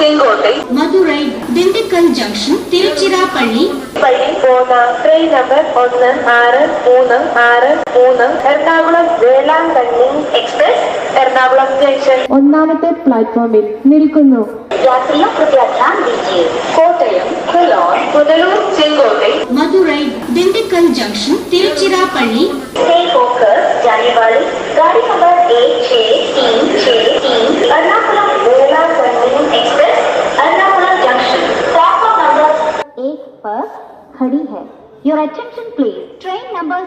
ചെങ്കോട്ടை, Madurai, Dindigul junction, Tiruchirappalli പോകുന്ന train number 1663, Ernakulam Velankanni express Ernakulam junction ഒന്നാമത്തെ പ്ലാറ്റ്ഫോമിൽ നിൽക്കുന്നു. यात्रियों कृपया ध्यान दीजिए, कोटयम, कोलोन, पुनलूर, ചെങ്കോട്ടை, മധുരൈ, ദിണ്ടിക്കൽ ജംഗ്ഷൻ, തിരുച്ചിറപ്പള്ളി से होकर जाने वाली गाड़ी number 1633 Ernakulam Velankanni express Ernakulam junction platform number 1 पर खड़ी है. Your attention please. Train number